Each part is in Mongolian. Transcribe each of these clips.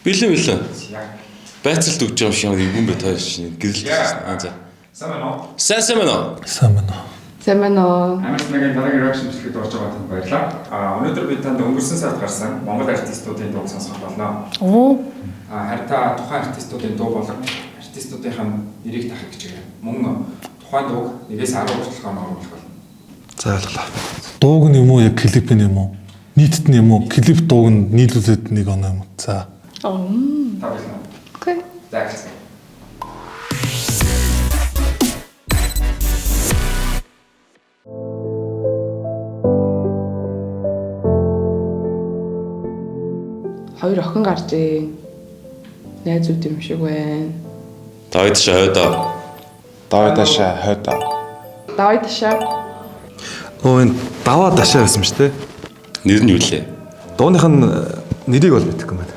Бэлэн. Байцалт өгч байгаа юм шиг юм бэ тоо чинь гэрэлтсэн. За. Сайн байна уу? Амарснагийн дараагийн реакшн бичлэгэд орж байгаа танд баярлалаа. Өнөөдөр бид танд өнгөрсөн сард гарсан Монгол артистуудын дууг сонсгох болно. Харин та тухайн артистуудын дуу болон артистуудынхаа нэрийг тахах гэж байна. Мөн тухайн дууг 1-10 хүртэл оруулах болно. За ойлголоо. Дууг нь юм уу яг клип нь юм уу? Нийтэд нь юм уу? Клип дууг нь нийлүүлээд 1 оноо юм уу? За. Та байна. Окей. За гэсэн. Хоёр охин гарч ийн. Найзууд юм шиг байна. Давай ташаа хойдоо. Энэ даваа дашаа байсан шүү дээ. Нэр нь юу лээ? Дууных нь нэрийг бол мэдэхгүй байна.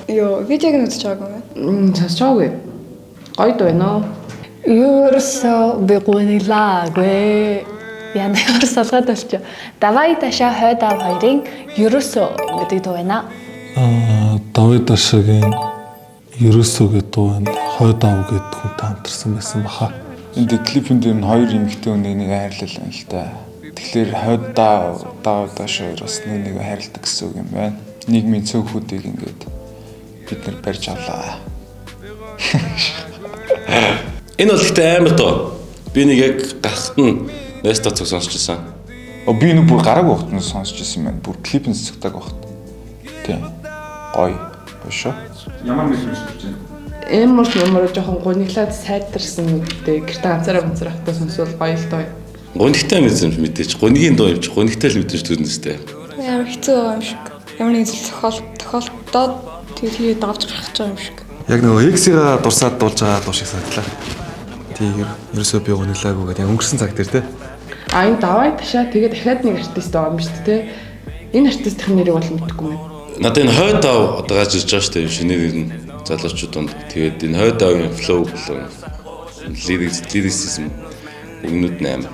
Йоо, видеог нь үзэж байгаагүй юм. Сонсоогүй. Гоё дуу байна уу? Ерөөсөө би гонилаагүй. Яна ерөөсөө олгоод болчих. Давай таша хойдоо хоёрын ерөөсөө гэдэг дуу байна. Давай дашагийн ерөөсөө гэдэг дуу байна. Хойдоо гэдэг хүнтэй хамтарсан байсан баха. Энд клипэнд юм хоёр эмэгтэй хүнийг нэг хайрлал байна л да. Тэгэхээр хойдоо давай дашаа ерөөс нэг хайрладаг гэсэн үг юм байна. Нийгмийн цөөхүүдийг ингээд бид нар барьж авлаа. Энэ бол ихтэй амар дуу. Би нэг яг гарахт нь Неста цог сонсч байсан. Би нэг бүр гараагүй вахт нь сонсч байсан юм байна. Бүр клипэн цогтаг вахт. Тийм. Гоё шүү. Ямар мэдрэмж төрж байна? Ямар жоохон гониглаад сайдарсан үедээ гэртээ ганцаараа хатаа сонсвол гоё л доо. Гонигтай мэдрэмж мэдээж. Гонигийн дуу юм чи гонигтай л мэдрэмж төрнөстэй. Ямар хэцүү байгаа юм шиг. Ямар нэг зүйл тохиолдоод тэгээд давж гарах гэж байгаа юм шиг. Яг нөгөө X-ийг дурсаад дуулж байгаа дуу шиг санагдлаа. Тийгэр ерөөсөө би гонилаагүй гэдэг өнгөрсөн цаг дээр те. Энэ давай ташаа тэгээд дахиад нэг артист байгаа юм шүү дээ те. Энэ артистийн нэрийг бол мэдэхгүй байна. Надад энэ хойдоо одоо гарч ирж байгаа шүү дээ. Шинээр ирнэ залуучууд донд. Тэгээд энэ хойдоогийн флоу болоо. Лириксизм өгнүүд 8.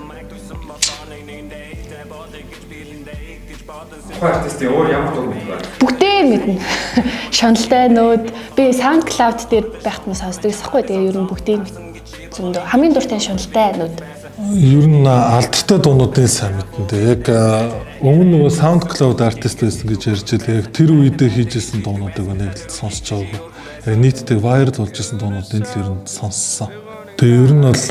Артистийн өөр ямар дуу мэдвэ? Бүгдээ мэднэ. Шоналтай нүүд би SoundCloud дээр байхад нь сонсдог гэсэхгүй. Тэгээ ер нь бүгдээ мэднэ. Зөндөө хамгийн дуртай шоналтай нүүд. Ер нь алдартай дуунуудын сайн мэднэ. Яг өмнө нөгөө SoundCloud артист байсан гэж ярьж байлаа. Яг тэр үедээ хийжсэн дуунуудыг нэг л сонсч байгаагүй. Яг нийтдээ вайрал болж исэн дуунуудыг л ер нь сонссон. Тэгээ ер нь бол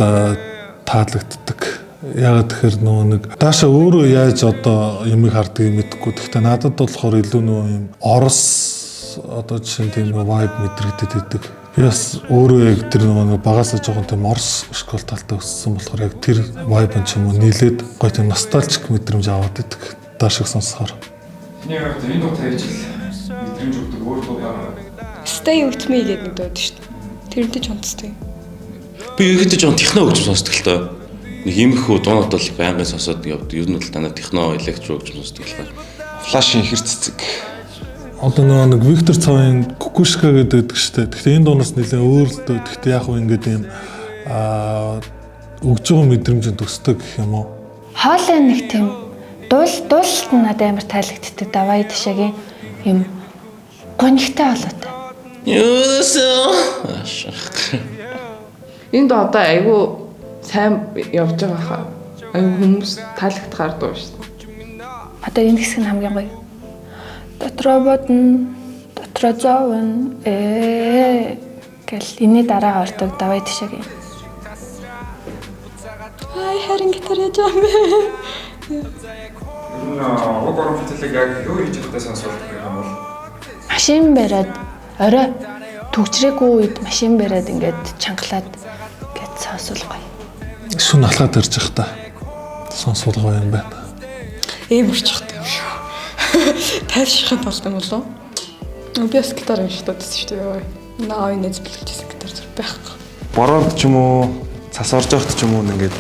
таалагддаг. Яагаад тэгэхээр нөгөө нэг даашаа өөрөө яаж одоо юмыг хардгийг мэдэхгүй. Гэхдээ надад болохоор илүү нөгөө юм Орос одоо жишээ нь тийм нөгөө vibe мэдрэгдэт байдаг. Би бас өөрөө яг тэр нөгөө багасаа жоохон тийм Орос школ талтай өссөн болохоор яг тэр vibe нь ч юм уу нийлээд гоё тийм ностальжик мэдрэмж аваад идэг. Даашиг сонсохоор. Эний хувьд энэ дуу тавьж мэдрэмж өгдөг өөр дуу байгаа. Stay with me гэдэг нэг дуу шүү дээ. Тэрнтэй ч онцтой. Би ихэд жоохон техно гэж сонсдог л тоо. Нэг иймэрхүү дуунууд бол байнгын сонсоод явд. Ер нь бол танаа техно, электро гэж сонсдог л байна. Флашын ихэр цэцэг. Одоо нэг Виктор Цавын Кукушка гэдэг штэ. Гэхдээ энэ дуунаас нэлээ өөр л дөө. Гэхдээ яг уу ингэдэг юм өгж байгаа мэдрэмжэнд төсдөг гэх юм уу? Хоолой нэг тийм дуулалт нь надад амар таалагддаг. Давай ташаагийн юм гонигтай болоотой. Энэ доо одоо айгүй сайн явж байгаа хаа. Айгүй хүмүүс таалагдахаар дуу шүү дээ. Одоо энэ хэсэг нь хамгийн гоё. Дотроо бодно, дотроо зовно. Гэл энэ дараа ордог давай ташаагийн. Ай харин гитар яаж юм бэ? Уг орон бүтээлэг яг юу хийж байгааг сонсвол гэх юм бол Машин бариад орой төгжрээгүй үед машин бариад ингээд чангалаад гээд сонсвол гоё. Шүн алхаад ирж явах та. Сонсвол гоё юм байна. Бүрчихтэй юм шүү. Тайвшрахын тулд юм болов. Би бас гитар юм шиг дуудсан шүү дээ. Наа энэ зөвлөжсэн гитар зүр байхгүй. Бороонд ч юм уу, цас орж явахт ч юм уу ингээд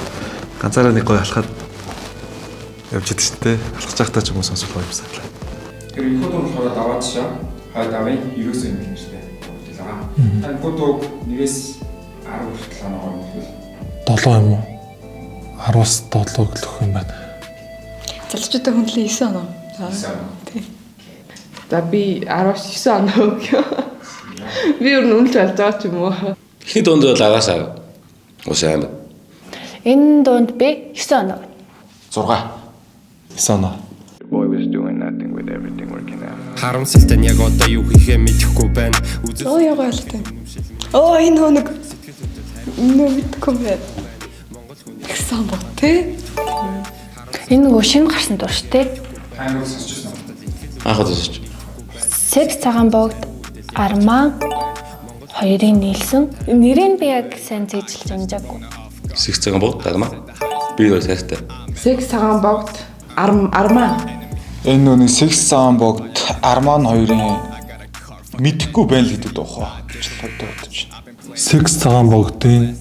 ганцаараа нэг гоё алхаад явж идэг шүү дээ. Алхаж байхдаа ч юм уу сонсвол гоё юм санаа. тэр их дуу болохоор даваад шаа. Хойдавын ерөөсөө юм хэрэгтэй. Энэ дуу 1-10 хүртэл оноо юм. 7 юм уу? 10-аас 7 гэх юм байна. Залуучуудаа хөндлөн 9 оноо. Тийм. За би 19 он өгөө. Би өөр нүнж болж байгаа ч юм уу. Хин донд бол агаасаа. Усаа. Энэ донд би 9 оноо. 6. 9 оноо. Харамсалтай нь яг одоо юу хийхээ мэдэхгүй байна. Оо ягаа л тань. Оо энэ хоног мэдгүй байна. Ихсэн бот те. Энэ нөгөө шинэ гарсан дуу шүү дээ. Хайнууд сонсчихсон уу? Анхад сонсч. Секс цагаан богд Арман хоёрын нийлсэн. Нэрийг би яг сайн зэжлж амжаагүй. Секс цагаан богд Арман. Би л сайтай. Секс цагаан богд Арман. Энэ нүний Секс цагаан богд Арман хоёрын мэдэхгүй байна л гэдэг дуухай. Секс цагаан богдын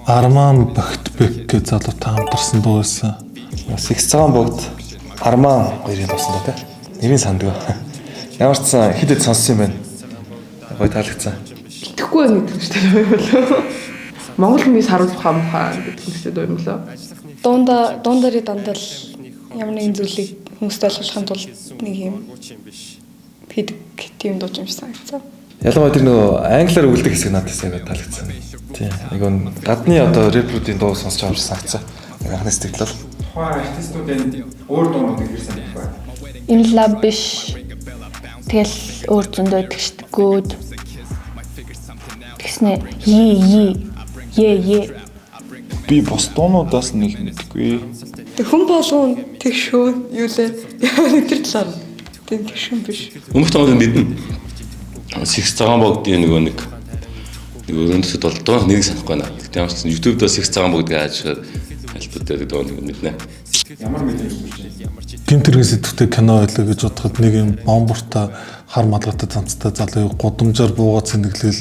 Арман Богтбек гэж залуутай хамтарсан дуу байсан. Секс цагаан богд Арман хоёрын дуусан доо те. Нэрийн сандгаа. Ямар ч сан хитэд сонссон юм байна. Гой таалагдсан. Итгэхгүй нэг шүү дээ. Монгол хүмүүс харуулах хамхаа гэдэг нь шүү дээ юм лөө. Дундарын дандаа л ямар нэгэн зүйлийг хүмүүст ойлгуулахын тулд нэг юм хийдэг тийм дууж юм шиг санагдсан. Ялангуяа тэр нөгөө англиар үлдэх хэсэг надад сайн таалагдсан. Тийм. Нэг нь гадны одоо рэпрүүдийн дуу сонсч байгаа юм шиг санагдсан. Анхны сэтгэл бол. Тухайн артистуудын өөр дуунуудыг хэрсэн байна. Энэ лав биш. Тэгэл өөр зөндөө тэгшдэггүүд. Тэгснэ е. Би бос дуунуудаас нэг мэдгүй. Тэг хүн болгон тэг шүү юу лээ. Тэр талаар. Тэг шин биш. Өмнөх тоонд мэднэ. Секс цагаан богдын нөгөө нэг өрөөндөд бол дуу нэг санахгүй байна. Тэгтээ ямар ч YouTube дээр секс цагаан богд гэж альбом дээр дуу нэг мэднэ. Ямар мэдрэмж төрж Гинтэргийн сэдвтэй кино байлаа гэж бодоход нэг юм бомбортой хар малгайтай цамцтай залуу гудамжаар буугаад сэнэглэл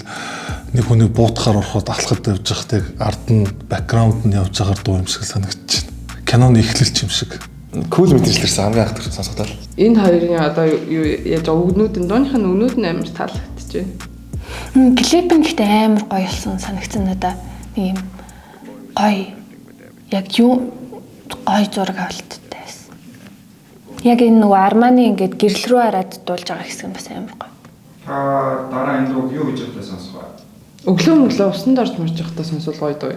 нэг хүний буутахаар ороход алхад явж байхад яг ард нь бэкграунд нь явж байгаа дуу юм шиг санагдаж байна. Киноны эхлэлч юм шиг. Кул мэдрэлэрсэн хамгийн анх төрсөн сонсогдол. Энэ хоёрын одоо юу яаж өгнүүд нь дууных нь өгнүүд нь амар таалагдчихэж байна. Клип нь гэхдээ амар гоё болсон санагдсан надаа. Нэг юм гоё. Яг юу гоё зураг авалттай байсан. Яг энэ нөгөө Арманы ингээд гэрэл рүү хараад дуулж байгаа хэсэг нь бас амар гоё. Дараа энэ дууг юу гэж бодож сонсох вэ? Өглөө усанд орж марж байхдаа сонсвол гоё дуу.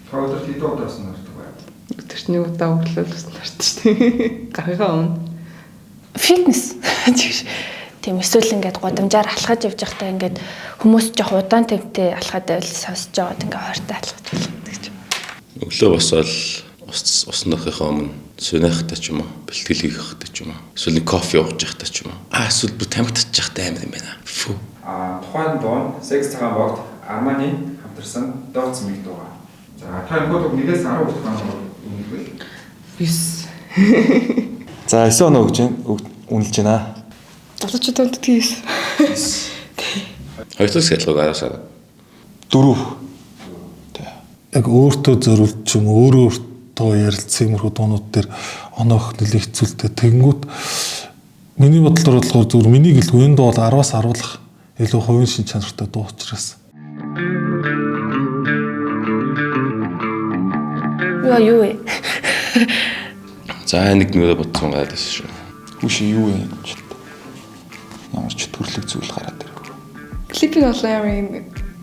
Өдөр хэд удаа сонсдог вэ? Өдөрт нэг удаа өглөө усанд орж штэ. Гарахаа өмнө. Фитнес. Тийм эсвэл ингээд гудамжаар алхаж явж байхдаа ингээд хүмүүс жоох удаан темптэй алхаад байвал сонсож байгаад ингээд хойртой алхаж байна гэж. Өглөө босоод уснахынхаа өмнө сүнэхтэй ч юм уу, бэлтгэл хийхтэй ч юм уу. Эсвэл нэг кофе ууж байхдаа ч юм уу. Эсвэл бүр тамхитаж байхдаа амар юм байна. Фу. Тухайн дуу Секс цагаан богд Арманы хамтарсан дууц мэг дуу. За та энэ дууг нэгээс 10 хүртэл үнэлвэл 9. За 9 оноо үнэлж байна. Залуучуудад тийс. Хоёртос хэлхэг аашаа. 4. Яг өөртөө зориулж ч юм өөртөө ярилцсан юмрхүү дуунууд дээр оноох нэлээд хэцүүлтэй. Тэгэнгүүт миний бодлоор болохоор зөвхөн миний гэлгүй энэ дуу бол 10-аас 10-ах илүү хувийн шин чанартай дуу учраас. Юу вэ? За нэг нүрэ бодсон гайд байсан шүү. Үгүй юу юм ч. Ямар ч төрлөг зүйл гараад ирв. Клипийн болоо ямар юм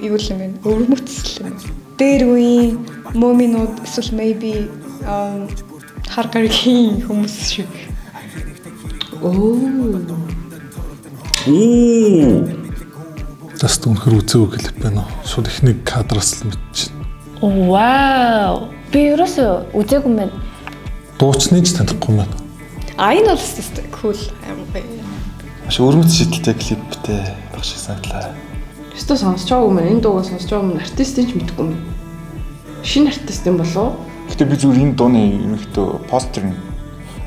юу юм бэ? Өвөрмөцөл юм. Дээр үе моминууд эсвэл maybe хар гаргийн хүмүүс шиг. Тэст үнэхэр үзээгүй клип байна. Шууд ихний кадраас л мэдчихэв. Вау. Би ерөөсөө үзээгүй юм байна. Дуучныг ч танихгүй юм байна. Энэ бол тест cool амар гоё. Маш өрмөц шидэлтэй клиптэй баг шиг санагдлаа. Өстө сонсож байгаа юм. Энэ дуугаа сонсож байгаа юм. Артистыг ч мэдэхгүй юм. Шинэ артист юм болов? Гэтэ би зүгээр энэ дууны ерөнхийдөө постерыг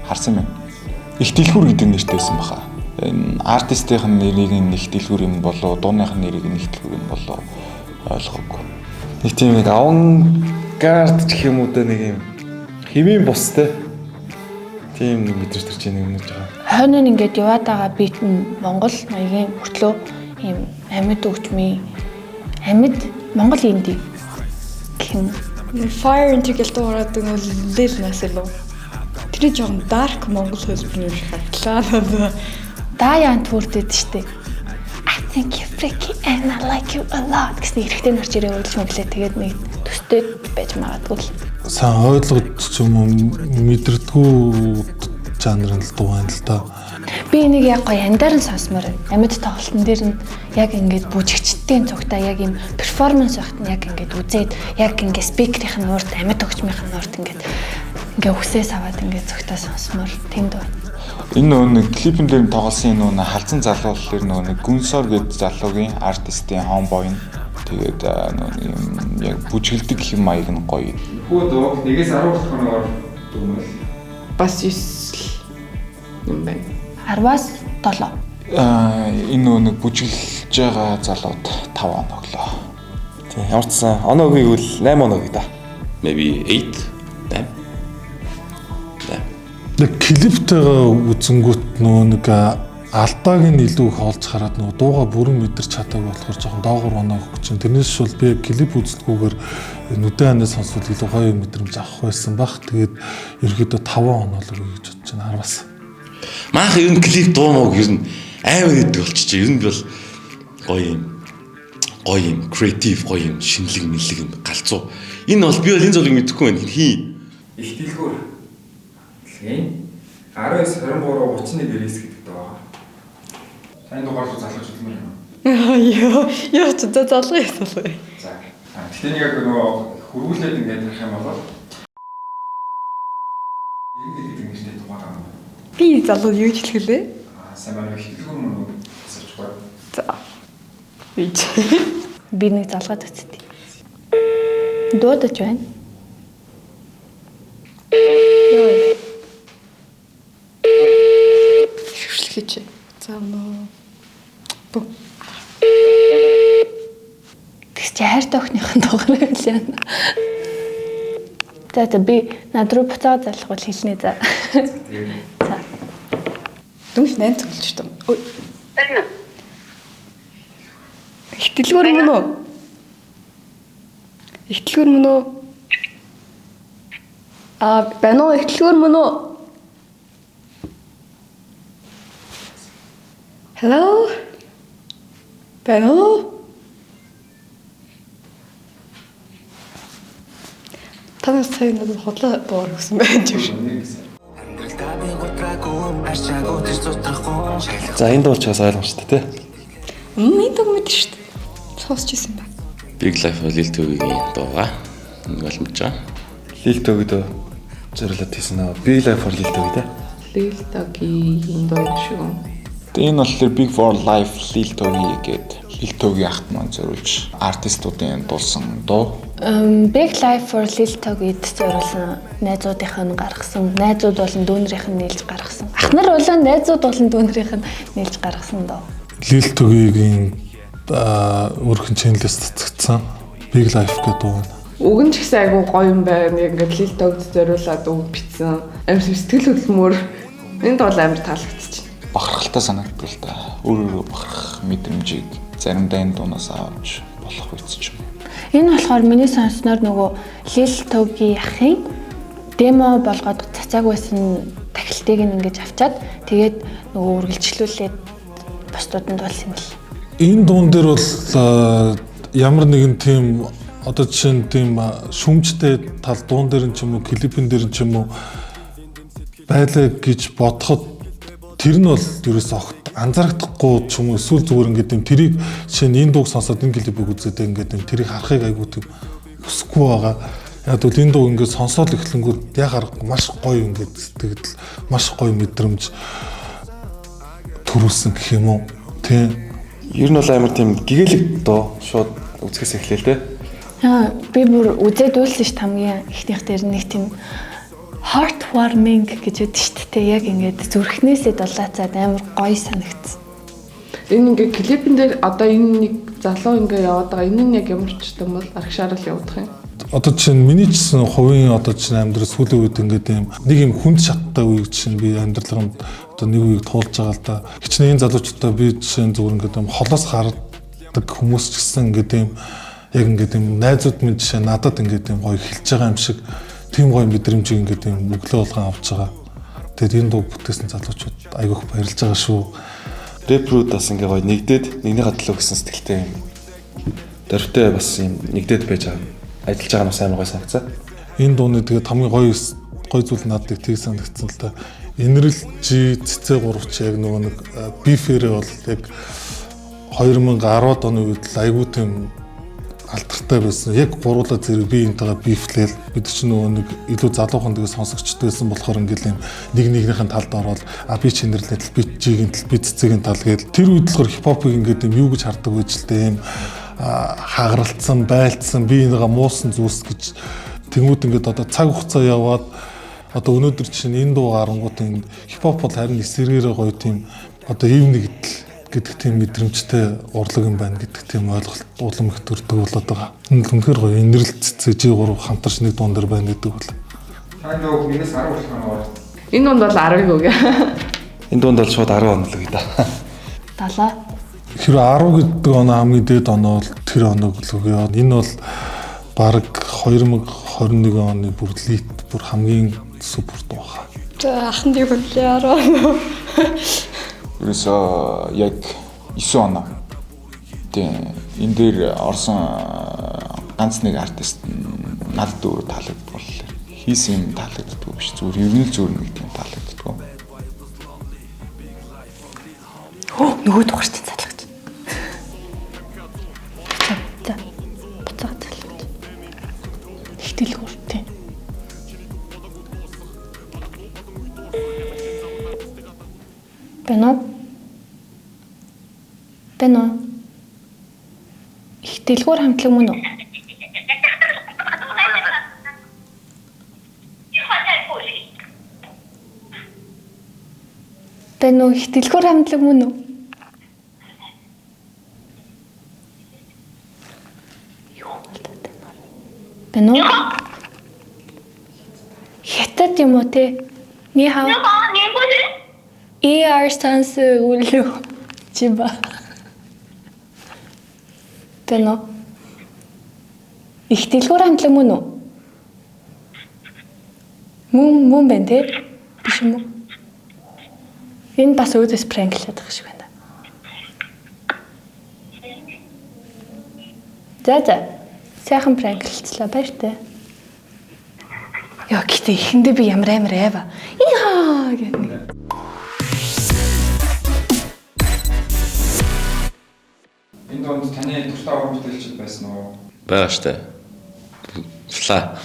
харсан байна. Их дэлгүүр гэдэг нэртэй байсан баха. Энэ артистийн нэрийг нэг дэлгүүр юм болоо, дууных нэрийг нэг дэлгүүр юм болоо ойлгоогүй. Нэг тийм нэг авангард гэх юм уу да нэг юм хэвийн бустай. Тийм нэг мэдрэж төрж байгаа юм уу. Хойно нь ингээд яваад байгаа бит нь Монгол маягийн хүртлөө ийм амьд өгчмийн амьд Монгол инди гэх юм. Fire интеграл дуурайд нэг Lil Nas X. Тэр жоохон dark Монгол хэлбэр юм шиг харагдлаа. Diane төрдөд штэ. I think you're freaky and I like you a lot гэсэн эрэгтэй нар чирээ үйлч мэглээ тэгээд нэг төстэй байж магадгүй л. Сайн ойлгож ч юм уу мэдэрдгүү жанрын л дуу байна л да. Би энийг яг гоё яндаран сонсмоор байна. Амьд тоглолтын дээр нь яг ингээд бүжигчдийн цогтаа яг юм перформанс багт нь яг ингээд үзээд яг ингээд спикерийн нуурт амьд тогчмын нуурт ингээд үсээс аваад ингээд цогтаа сонсмоор тэнд байна. Энэ нэг клипэн дээр тоглосон энэ халзан залуу болохоор нэг Гүнсор гэдэг залуугийн артистийн homeboy. Тэгээд яг бүжгэлдэг гэх юм маяг нь гоё. Хөө дуу нэгээс 10 хоногоор дүмэл. Бас 9 юм байна. 10-аас 7. Энэ нэг бүжгэлж байгаа залууд 5 оноглоо. Тийм ямар ч сан оноогийн үл 8 оног да. Maybe 8. Нэг клиптэйгээ үзэнгүүт нэг алдааг нь илүү их олж хараад нөгөө дууга бүрэн мэдэрч чадаагүй болохоор жоохон доогор оноог чинь тэрнээс шул би клип үзэлгүйгээр нүдэн ханаа сонсвол илүү гоё мэдрэмж авах байсан баг. Тэгээд ерөөдөө 5 оноолог гэж бодож байна 10-аас. Маах ер нь клип дуу мог ер нь амар гэдэг болчих. Ер нь бол гоё юм, креатив гоё юм, шинэлэг мэлэг юм галзуу. Энэ бол би бол энэ зүйлийг мэдэхгүй байна. Хий. Их дэлгүүр. Тийм. 19 23 31 дээрээс гэдэг доо. Сайн дугаар руу залгаж үзмээр юм. Яа ч залгах юм. За. Тэгтээ нэг яг нөгөө хөрвүүлээд ингээд ярих юм бол ингээд ингэжтэй дугаар аа. Би залуу юу ч хэлгэлээ. Сайн байна их дэлгүүр мөн асууж байна. За. Бич. Би нэг залгаад үзтий. Дуудаж байна. Йоо. Шүшлэхэж. За нөө. Бу. Тэгс чи хайртай охиныхон дугаар байлаа. За би над руу буцаад залах бол хэлнэ за. За. Дүнш 8 цоглож шүү дээ. Ой. Их дэлгүүр мөн үү? Их дэлгүүр мөн үү? Байна уу их дэлгүүр мөн үү? Hello? Байна уу? Танаас сайн нэг хотлоо дуур гэсэн байна ч юм. За энэ дуу ч бас ойлгомжтой тий. Энэ дуу мэдэн шүү дээ. Сонсч ирсэн байна. Big Life Lil Tug-ийн дууга. Нэг олмж байгаа. Lil Tug-д зөвлөд хийсэн аа. Big Life for Lil Tug тий. Lil Tug-ийн дуу шүү. Энэ болохоор Big for Life Lil Tug гэдэг Lil Tug-ийн ахт маань зориулж артистуудын дуулсан дуу. Big Life for Lil Tug-ид зориулсан найзуудынх нь гаргасан. Найзууд болон дүүнэрийнх нь нээлж гаргасан. Ах нар болон найзууд болон дүүнэрийнх нь нээлж гаргасан доо. Lil Tug-ийн өөрхөн чэнэлээс цацгдсан Big Life гэдэг дуу. Үг нь ч гэсэн айгүй гоё юм байна. Ингээд Lil Tug-д зориулаад үг бичсэн. Амар сэтгэл хөдлөмөр. Энэ дуу амар таалагдчихэв. Бахархалтай санагддаг л да. Өөрөө бахарх мэдрэмжийг заримдаа энэ дуунаас авч болох үсч юм. Энэ болохоор миний сонсноор нөгөө Lil Tug-ийн ахын демо болгоод цацааг байсан тахилтыг ингэж авчаад тэгээд нөгөө үргэлжлүүлээд бусдуудад болсон юм л. Энэ дуун дээр бол ямар нэгэн тийм одоо жишээ нь тийм шүмжтэй тал дуун дээр нь ч юм уу клипэн дээр нь ч юм уу байлаа гэж бодоход тэр нь бол ерөөс огт анзарахдаггүй ч юм уу эсвэл зүгээр ингээд юм тэрийг жишээ нь энэ дууг сонсоод энэ клипийг үзээд ингээд юм тэрийг харахыг айгүй тийм хүсэхгүй байгаа. Яг бол энэ дуу ингээд сонсоод эхлэнгүүт яг харахгүй маш гоё ингээд сэтгэл маш гоё мэдрэмж төрүүлсэн гэх юм уу. Тийм. Ер нь бол амар тийм гэгээлэг дуу шууд үзэхээс эхлэв те. Би бүр үзээд үйлсэн ш хамгийн ихнийх дээр нэг тийм heartwarming гэж үүдэж шүү дээ. Яг ингээд зүрхнээсээ дулаацаад амар гоё санагдсан. Энэ ингээд клипэн дээр одоо энэ нэг залуу ингээд яваад байгаа. Энэ нь яг ямар ч юм бол аргашаарал явуудах юм. Одоо чинь миний ч хувийн одоо чинь амьдрал сүүлийн үед ингээд юм нэг юм хүнд шаттай үеийг чинь би амьдралын одоо нэг үеийг туулж байгаа л да. Хичнээн энэ залуучуудаа би жишээ нь зүгээр ингээд юм холоос гардаг хүмүүс ч гэсэн ингээд юм яг ингээд юм найзууд минь жишээ надад ингээд юм гоё хэлж байгаа юм шиг тийм гоё мэдрэмжийг ингээд юм өглөө болгон авч байгаа. Тэгээд энэ дуу бүтээсэн залуучууд айгүйх баярлж байгаа шүү. рэпрүүд бас ингээ гоё нэгдээд нэгнийхээ төлөө гэсэн сэтгэлтэй юм. Дөрвтэй бас юм нэгдээд байж байгаа. Ажиллаж байгаа нь бас амар гоё санагцаа. Энэ дууны тэгээд хамгийн гоё зүйл надад тийг санагдсан л да. Инрэл G цэцээ 3 ч яг нөгөө нэг бифэрээ бол яг 2010-ад оны үед айгүй тийм алдартай байсан. Яг гуруула зэрэг би энтэйгээ бифлээл бид чинь нөгөө нэг илүү залуухан тэгээ сонсогчд байсан болохоор ингээл юм нэгнийхээ талд ороод би ч инрэлийн тал би G-ийн тал би цэцэгийн тал гээл тэр үед болохоор хипхопыг ингээд юм юу гэж хардаг байж л дээ юм хагаралцсан, байлцсан, би энийгээ муусан зүйлс гэж тэнгууд ингээд одоо цаг хугацаа яваад одоо өнөөдөр чинь энэ дуу гарангууд энэ хипхоп бол харин эсэргээрээ гоё тийм одоо ив нэгдэл гэдэг тийм мэдрэмжтэй урлаг юм байна гэдэг тийм ойлголт улам их төрдөг болоод байгаа. Энэ үнэхээр гоё инрэл цэцээ G3 хамтарч нэг дуун дээр байна гэдэг бол. Танд дөө минус 10 болох нь уу? Энэ дунд бол 10 үгүй. Энэ дунд бол шууд 10 онол гэ да. 70. Хэрэв 10 гэдэг оноо хамгийн дээд оноо бол тэр оноо гэлгүй. Энэ бол бараг 2021 оны бүр лит бүр хамгийн супер дуу хаа. За ахын дэг хүлээ 10. Ерөөсөө яг 9 оноо. Тэгээ энэ дээр орсон ганц нэг артист надад өөр таалагдвал хийсэн юм таалагддаг биш зүгээр ерөнхий зүгээр нэг тийм таалагддаг. Нөгөө дугаарч цалгаж. За. Буцаа цалгаж. Ихтэлгүүр тий. Бэнэ. Их дэлгүүр хамтлаг мөн үү? Бэнэ их дэлгүүр хамтлаг мөн үү? Бэнэ. Хятад юм уу те? Ни хаа. Sans үлээ чиба. Бэнэ. Их дэлгүүр хамтлаг мөн үү? Мөн байна те? Биш юм уу? Энэ бас өөдөөс пранклаад байгаа шиг байна. За. Сайхан пранклцлаа баяртай. Яа гэтээ ихэндээ би ямар амар айва. Яа гэдэг. Энэ донд таны дуртай уран бүтээлчд байсан уу? Байгаа штэ. Фла.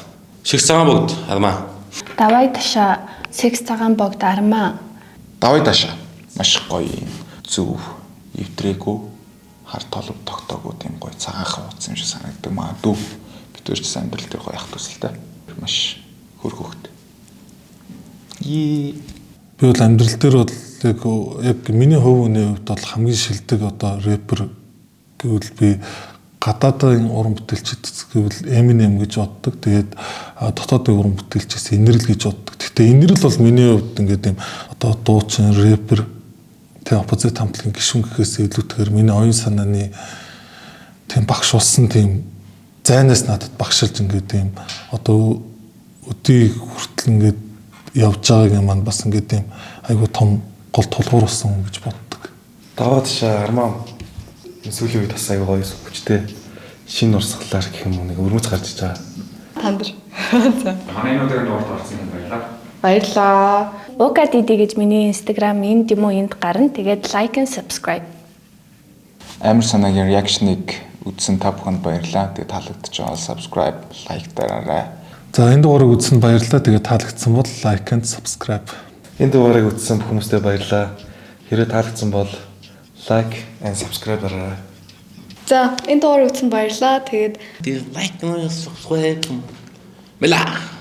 Шиг цагаан богд армаа. Давай таша секс цагаан богд армаа. Давай таашаа. Маш гоё зөв эвдрээгүй хар толов тогтоогүй тийм гоё цагаанхан утас юм шиг санагддаг маа дүү. Битүүрч амьдрал дээр гоё ах төсөлтэй. Маш хөргөхт. Би бол амьдрал дээр бол яг миний хувийн хувьд бол хамгийн шилдэг одоо рэпер гэвэл би гадаадын уран бүтээлчд гэвэл Eminem гэж боддог. Тэгээд дотоодын уран бүтээлчээс инрэл гэж боддог. Гэхдээ инрэл бол миний хувьд ингээд юм одоо дуучин рэпер тэг оппозит хамтлагийн гишүүн гэхээс илүүтэйгээр миний оюун санааны тийм багш болсон тийм зайнаас надад багшилж ингээд тийм одоо өдий хүртэл ингээд явж байгааг маань бас ингээд тийм айгу том гол тулгуур болсон гэж боддог. Даваа ташаа армаа сүүлийн үед бас аяга гоё хүчтэй шинэ урсгалаар гэх юм уу нэг өрмөц гарч иж байгаа. Тандар. За. Манай нүүдээр нуурт орсон юм баялаа. Баярлаа. Ука диди гэж миний Instagram энд юм уу энд гарна. Тэгээд like and subscribe. Амар санаагийн реакшныг үзсэн та бүхэнд баярлалаа. Тэгээд таалагдж байгаа subscribe, like дараарай. За энэ дугаарыг үзсэн баярлалаа. Тэгээд таалагдсан бол like and subscribe. Энэ дугаарыг үзсэн хүмүүстээ баярлалаа. Хэрэг таалагдсан бол like and subscribe дараарай. За энэ дугаарыг үзсэн баярлалаа. Тэгээд like and subscribe. Мела.